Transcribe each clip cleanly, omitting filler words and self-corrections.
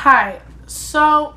Hi. So,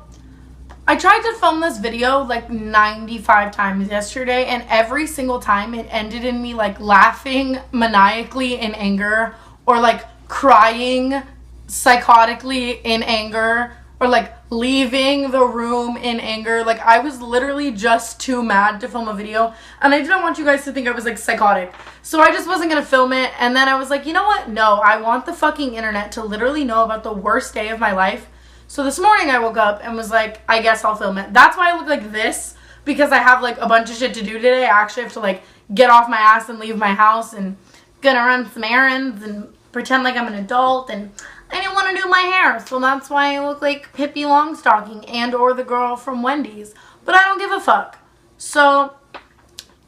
I tried to film this video like 95 times yesterday, and every single time it ended in me like laughing maniacally in anger, or like crying psychotically in anger, or like leaving the room in anger. Like, I was literally just too mad to film a video, and I didn't want you guys to think I was like psychotic, so I just wasn't gonna film it. And then I was like, you know what, no, I want the fucking internet to literally know about the worst day of my life. So this morning I woke up and was like, I guess I'll film it. That's why I look like this, because I have like a bunch of shit to do today. I actually have to like get off my ass and leave my house, and gonna run some errands and pretend like I'm an adult, and I didn't want to do my hair, so that's why I look like Pippi Longstocking and or the girl from Wendy's. But I don't give a fuck. So,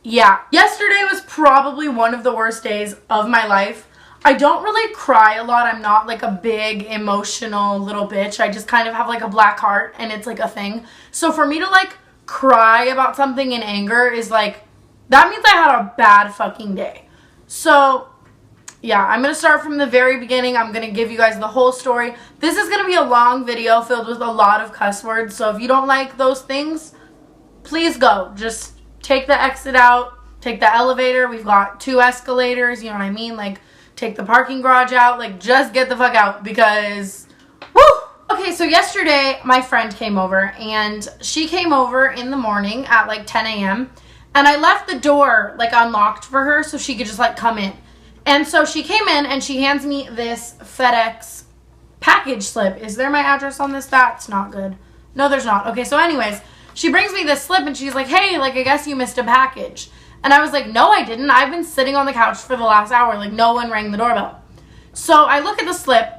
yeah. Yesterday was probably one of the worst days of my life. I don't really cry a lot. I'm not like a big emotional little bitch. I just kind of have like a black heart, and it's like a thing. So for me to like cry about something in anger is like, that means I had a bad fucking day. So yeah, I'm going to start from the very beginning. I'm going to give you guys the whole story. This is going to be a long video filled with a lot of cuss words. So if you don't like those things, please go. Just take the exit out. Take the elevator. We've got 2 escalators. You know what I mean? Like, take the parking garage out. Like, just get the fuck out, because, woo! Okay, so yesterday my friend came over, and she came over in the morning at like 10 a.m. And I left the door like unlocked for her so she could just like come in. And so she came in and she hands me this Fedex package slip. Is there my address on this? That's not good. No, there's not. Okay, so anyways, she brings me this slip and she's like, hey, like, I guess you missed a package. And I was like, no, I didn't. I've been sitting on the couch for the last hour. Like, no one rang the doorbell. So I look at the slip,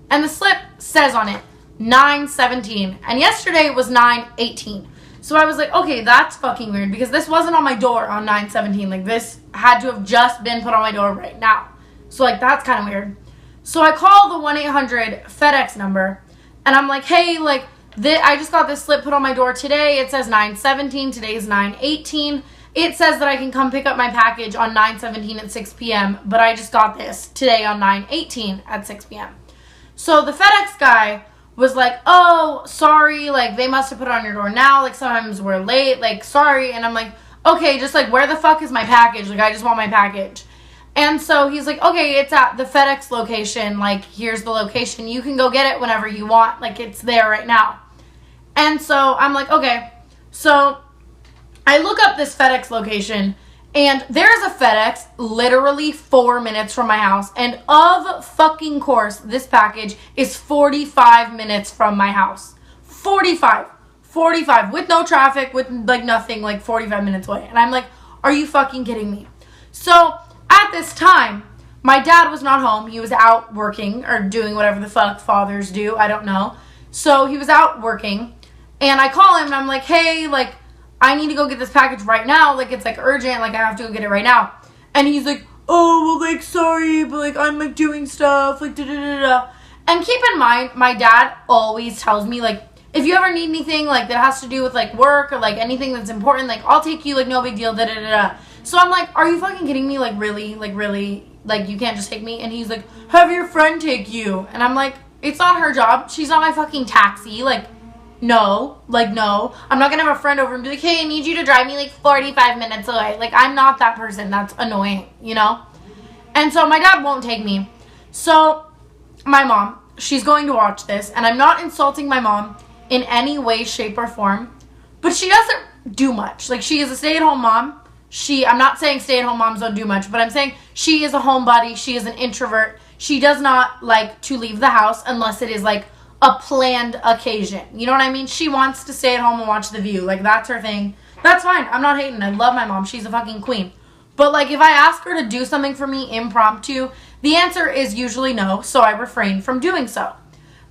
and the slip says on it 9/17. And yesterday it was 9/18. So I was like, okay, that's fucking weird, because this wasn't on my door on 9/17. Like, this had to have just been put on my door right now. So, like, that's kind of weird. So I call the 1-800 FedEx number, and I'm like, hey, like, I just got this slip put on my door today. It says 9/17. Today's 9/18. It says that I can come pick up my package on 9/17 at 6 p.m., but I just got this today on 9/18 at 6 p.m. So the FedEx guy was like, oh, sorry, like, they must have put it on your door now, like, sometimes we're late, like, sorry. And I'm like, okay, just like, where the fuck is my package? Like, I just want my package. And so he's like, okay, it's at the FedEx location, like, here's the location, you can go get it whenever you want, like, it's there right now. And so I'm like, okay. So I look up this FedEx location, and there's a FedEx literally 4 minutes from my house. And of fucking course, this package is 45 minutes from my house. 45 with no traffic, with like nothing, like 45 minutes away. And I'm like, are you fucking kidding me? So at this time, my dad was not home. He was out working or doing whatever the fuck fathers do. I don't know. So he was out working, and I call him and I'm like, hey, like, I need to go get this package right now. Like, it's like urgent. Like, I have to go get it right now. And he's like, oh, well, like, sorry, but like, I'm like doing stuff, like, da-da-da-da. And keep in mind, my dad always tells me, like, if you ever need anything, like, that has to do with like work or like anything that's important, like, I'll take you, like, no big deal, da-da-da-da. So I'm like, are you fucking kidding me? Like, really, like, you can't just take me? And he's like, have your friend take you. And I'm like, it's not her job. She's not my fucking taxi. Like, no, I'm not gonna have a friend over and be like, hey, I need you to drive me like 45 minutes away. Like, I'm not that person. That's annoying, you know? And so my dad won't take me. So my mom, she's going to watch this, and I'm not insulting my mom in any way, shape, or form, but she doesn't do much. Like, she is a stay-at-home mom. I'm not saying stay-at-home moms don't do much, but I'm saying she is a homebody. She is an introvert. She does not like to leave the house unless it is like a planned occasion. You know what I mean? She wants to stay at home and watch The View. Like, that's her thing. That's fine. I'm not hating. I love my mom. She's a fucking queen. But, like, if I ask her to do something for me impromptu, the answer is usually no, so I refrain from doing so.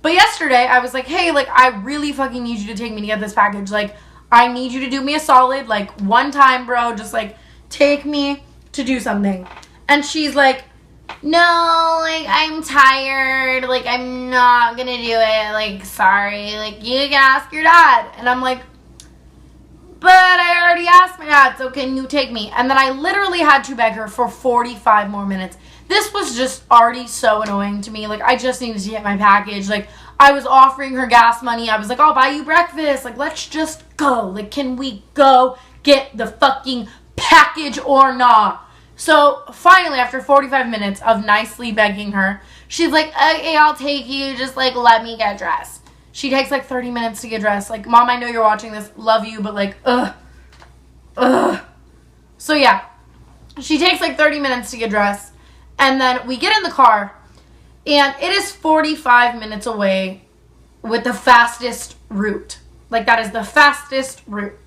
But yesterday, I was like, hey, like, I really fucking need you to take me to get this package. Like, I need you to do me a solid, like, one time, bro. Just, like, take me to do something. And she's like, no, like, I'm tired, like, I'm not gonna do it, like, sorry, like, you can ask your dad. And I'm like, but I already asked my dad, so can you take me? And then I literally had to beg her for 45 more minutes. This was just already so annoying to me. Like, I just needed to get my package. Like, I was offering her gas money. I was like, I'll buy you breakfast. Like, let's just go. Like, can we go get the fucking package or not? So finally, after 45 minutes of nicely begging her, she's like, okay, I'll take you. Just like, let me get dressed. She takes like 30 minutes to get dressed. Like, Mom, I know you're watching this. Love you, but like, ugh. So yeah, she takes like 30 minutes to get dressed. And then we get in the car. And it is 45 minutes away with the fastest route. Like, that is the fastest route.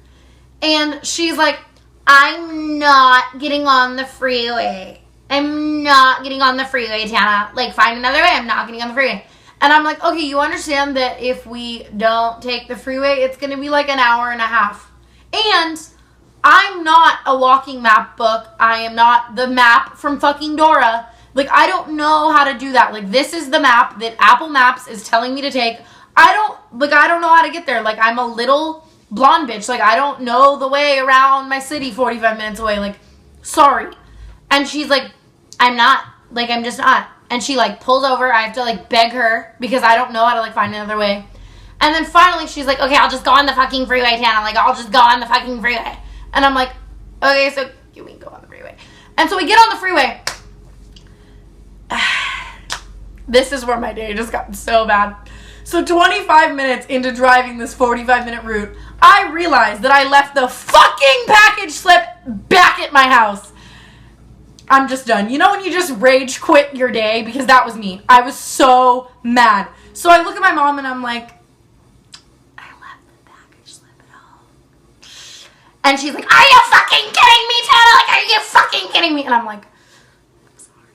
And she's like, I'm not getting on the freeway. I'm not getting on the freeway, Tana. Like, find another way. I'm not getting on the freeway. And I'm like, okay, you understand that if we don't take the freeway, it's going to be like an hour and a half. And I'm not a walking map book. I am not the map from fucking Dora. Like, I don't know how to do that. Like, this is the map that Apple Maps is telling me to take. I don't know how to get there. Like, I'm a little blonde bitch. Like, I don't know the way around my city 45 minutes away. Like, sorry. And she's like, I'm not. Like, I'm just not. And she, like, pulls over. I have to, like, beg her because I don't know how to, like, find another way. And then finally she's like, okay, I'll just go on the fucking freeway, Tana. Like, I'll just go on the fucking freeway. And I'm like, okay, so you can go on the freeway. And so we get on the freeway. This is where my day just got so bad. So 25 minutes into driving this 45-minute route, I realized that I left the fucking package slip back at my house. I'm just done. You know when you just rage quit your day? Because that was me. I was so mad. So I look at my mom and I'm like, I left the package slip at home. And she's like, are you fucking kidding me, Tana? Like, are you fucking kidding me? And I'm like, I'm sorry.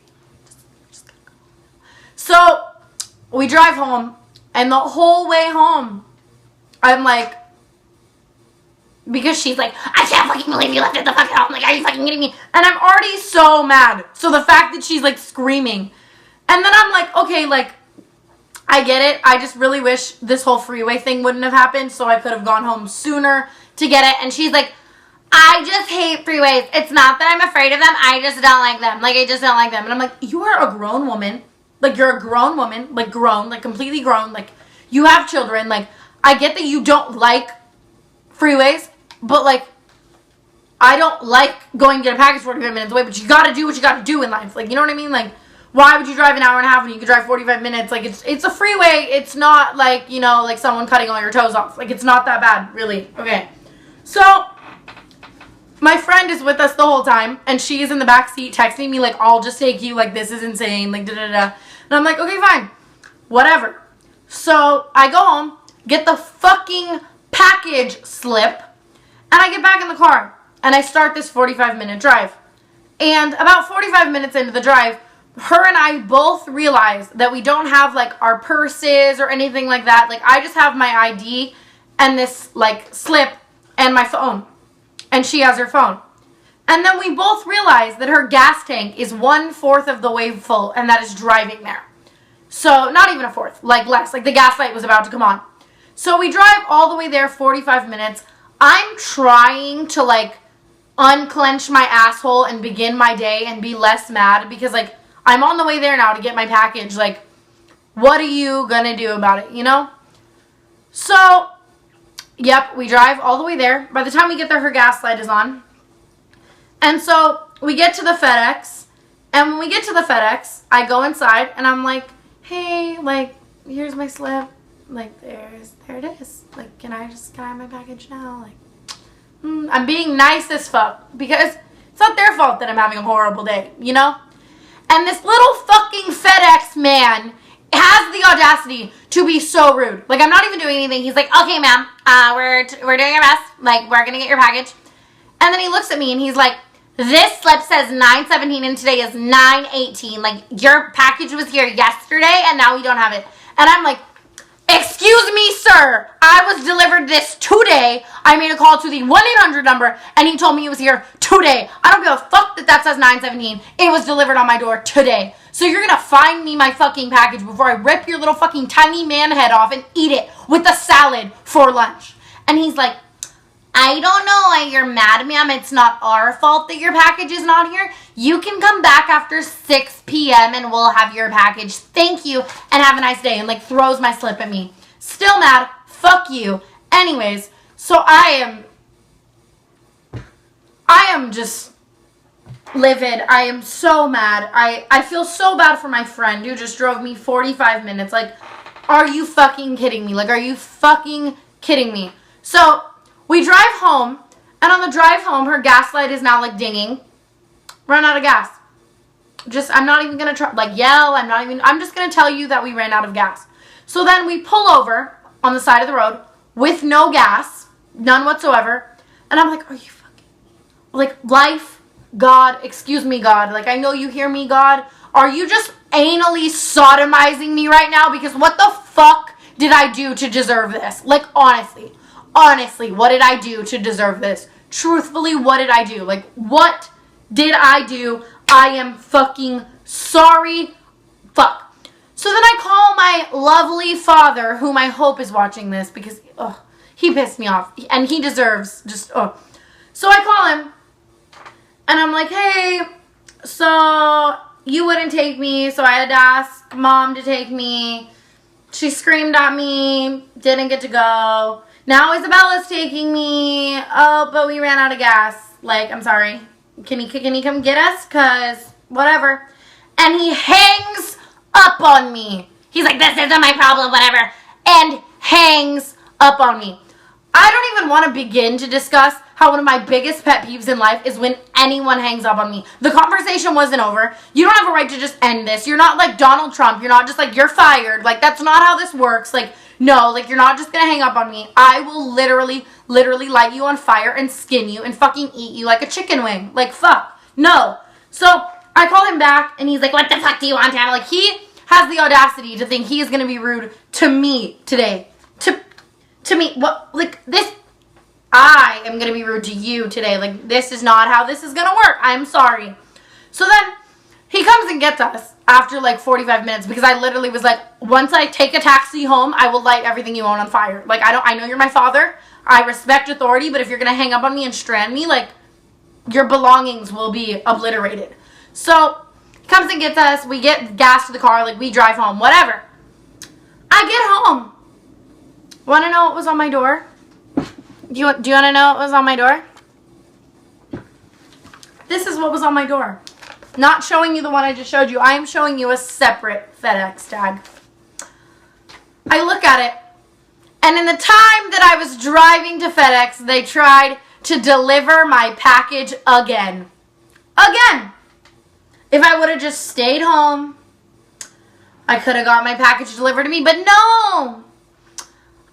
Just gonna go. So we drive home. And the whole way home, I'm like, because she's like, I can't fucking believe you left it the fucking home. Like, are you fucking kidding me? And I'm already so mad. So the fact that she's like screaming. And then I'm like, okay, like, I get it. I just really wish this whole freeway thing wouldn't have happened. So I could have gone home sooner to get it. And she's like, I just hate freeways. It's not that I'm afraid of them. I just don't like them. Like, I just don't like them. And I'm like, you are a grown woman. Like, you're a grown woman. Like, grown. Like, completely grown. Like, you have children. Like, I get that you don't like freeways. But, like, I don't like going to get a package 45 minutes away, but you gotta do what you gotta do in life. Like, you know what I mean? Like, why would you drive an hour and a half when you could drive 45 minutes? Like, it's a freeway. It's not like, you know, like someone cutting all your toes off. Like, it's not that bad, really. Okay. So, my friend is with us the whole time, and she is in the back seat texting me, like, I'll just take you. Like, this is insane. Like, da-da-da. And I'm like, okay, fine. Whatever. So, I go home, get the fucking package slip, and I get back in the car, and I start this 45-minute drive. And about 45 minutes into the drive, her and I both realize that we don't have, like, our purses or anything like that. Like, I just have my ID and this, like, slip and my phone. And she has her phone. And then we both realize that her gas tank is 1/4 of the way full, and that is driving there. So, not even a fourth, like, less. Like, the gas light was about to come on. So, we drive all the way there, 45 minutes. I'm trying to, like, unclench my asshole and begin my day and be less mad because, like, I'm on the way there now to get my package. Like, what are you gonna do about it, you know? So, yep, we drive all the way there. By the time we get there, her gas light is on. And so, we get to the Fedex. And when we get to the Fedex, I go inside and I'm like, hey, like, here's my slip. Like, there it is. Like, can I have my package now? Like, I'm being nice as fuck because it's not their fault that I'm having a horrible day, you know? And this little fucking FedEx man has the audacity to be so rude. Like, I'm not even doing anything. He's like, okay, ma'am, we're doing our best. Like, we're gonna get your package. And then he looks at me and he's like, this slip says 9/17 and today is 9/18. Like, your package was here yesterday and now we don't have it. And I'm like, excuse me, sir. I was delivered this today. I made a call to the 1-800 number, and he told me it was here today. I don't give a fuck that says 9/17. It was delivered on my door today. So you're gonna find me my fucking package before I rip your little fucking tiny man head off and eat it with a salad for lunch. And he's like, I don't know why you're mad, ma'am. It's not our fault that your package is not here. You can come back after 6 p.m. and we'll have your package. Thank you and have a nice day. And like throws my slip at me. Still mad. Fuck you. Anyways, so I am just livid. I am so mad. I feel so bad for my friend who just drove me 45 minutes. Like, are you fucking kidding me? Like, are you fucking kidding me? So we drive home, and on the drive home, her gas light is now, like, dinging. Run out of gas. I'm not even going to try, like, yell. I'm just going to tell you that we ran out of gas. So then we pull over on the side of the road with no gas, none whatsoever. And I'm like, are you fucking, like, life, God, excuse me, God. Like, I know you hear me, God. Are you just anally sodomizing me right now? Because what the fuck did I do to deserve this? Like, honestly, what did I do to deserve this? Truthfully, what did I do? Like, what did I do? I am fucking sorry. Fuck. So then I call my lovely father, whom I hope is watching this because, he pissed me off. And he deserves just, So I call him, and I'm like, hey, so you wouldn't take me, so I had to ask Mom to take me. She screamed at me, didn't get to go. Now Isabella's taking me. Oh, but we ran out of gas. Like, I'm sorry. Can you come get us? Because whatever. And he hangs up on me. He's like, this isn't my problem, whatever. And hangs up on me. I don't even want to begin to discuss how one of my biggest pet peeves in life is when anyone hangs up on me. The conversation wasn't over. You don't have a right to just end this. You're not like Donald Trump. You're not just like, you're fired. Like, that's not how this works. Like, no, like, you're not just gonna hang up on me. I will literally light you on fire and skin you and fucking eat you like a chicken wing. Like, fuck. No. So, I call him back, and he's like, what the fuck do you want, Tana? Like, he has the audacity to think he is gonna be rude to me today. To me. What? Like, this... I am going to be rude to you today. Like, this is not how this is going to work. I'm sorry. So then he comes and gets us after like 45 minutes because I literally was like, once I take a taxi home, I will light everything you own on fire. Like, I know you're my father. I respect authority, but if you're going to hang up on me and strand me, like, your belongings will be obliterated. So he comes and gets us. We get gas to the car. Like, we drive home. Whatever. I get home. Want to know what was on my door? Do you want to know what was on my door? This is what was on my door. Not showing you the one I just showed you. I am showing you a separate FedEx tag. I look at it, and in the time that I was driving to FedEx, they tried to deliver my package again. Again. If I would have just stayed home, I could have got my package delivered to me, but no.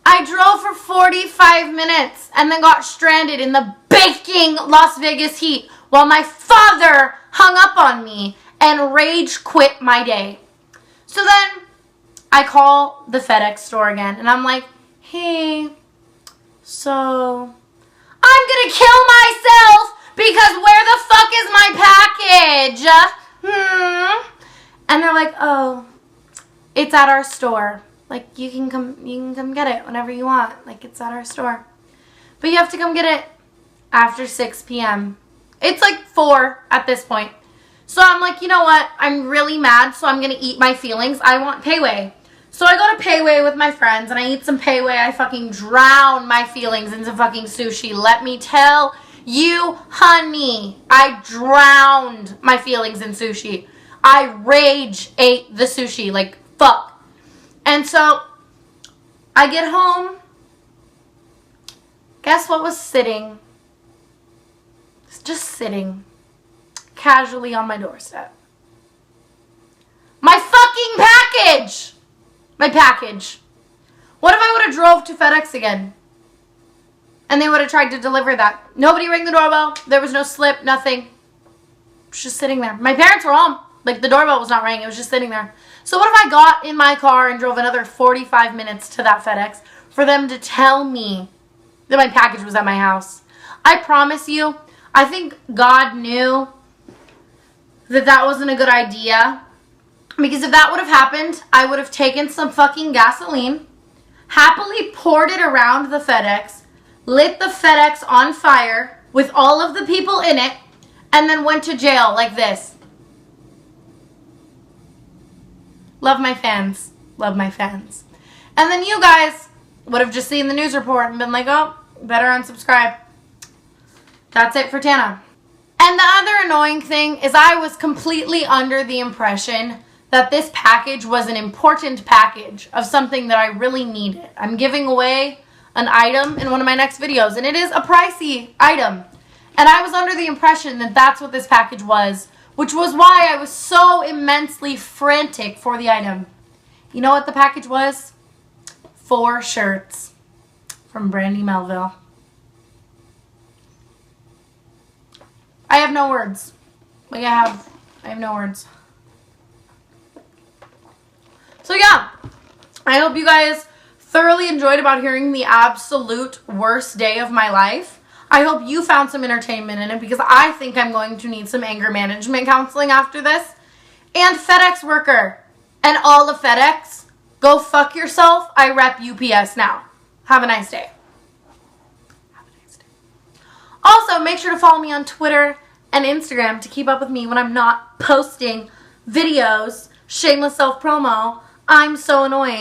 I drove for 45 minutes and then got stranded in the baking Las Vegas heat while my father hung up on me and rage quit my day. So then I call the FedEx store again and I'm like, hey, so I'm gonna kill myself because where the fuck is my package? And they're like, oh, it's at our store. Like, you can come get it whenever you want. Like, it's at our store. But you have to come get it after 6 p.m. It's like 4 at this point. So I'm like, you know what? I'm really mad, so I'm going to eat my feelings. I want Payway. So I go to Payway with my friends, and I eat some Payway. I fucking drown my feelings into fucking sushi. Let me tell you, honey, I drowned my feelings in sushi. I rage ate the sushi. Like, fuck. And so, I get home. Guess what was sitting? Just sitting casually on my doorstep. My fucking package! My package. What if I would have drove to FedEx again? And they would have tried to deliver that. Nobody rang the doorbell. There was no slip, nothing. It was just sitting there. My parents were home. Like, the doorbell was not ringing. It was just sitting there. So what if I got in my car and drove another 45 minutes to that FedEx for them to tell me that my package was at my house? I promise you, I think God knew that that wasn't a good idea. Because if that would have happened, I would have taken some fucking gasoline, happily poured it around the FedEx, lit the FedEx on fire with all of the people in it, and then went to jail like this. Love my fans. Love my fans. And then you guys would have just seen the news report and been like, oh, better unsubscribe. That's it for Tana. And the other annoying thing is I was completely under the impression that this package was an important package of something that I really needed. I'm giving away an item in one of my next videos, and it is a pricey item. And I was under the impression that that's what this package was, which was why I was so immensely frantic for the item. You know what the package was? 4 shirts from Brandy Melville. I have no words. Like I have no words. So yeah, I hope you guys thoroughly enjoyed about hearing the absolute worst day of my life. I hope you found some entertainment in it because I think I'm going to need some anger management counseling after this. And FedEx worker and all of FedEx, go fuck yourself. I rep UPS now. Have a nice day. Have a nice day. Also, make sure to follow me on Twitter and Instagram to keep up with me when I'm not posting videos. Shameless self-promo. I'm so annoying.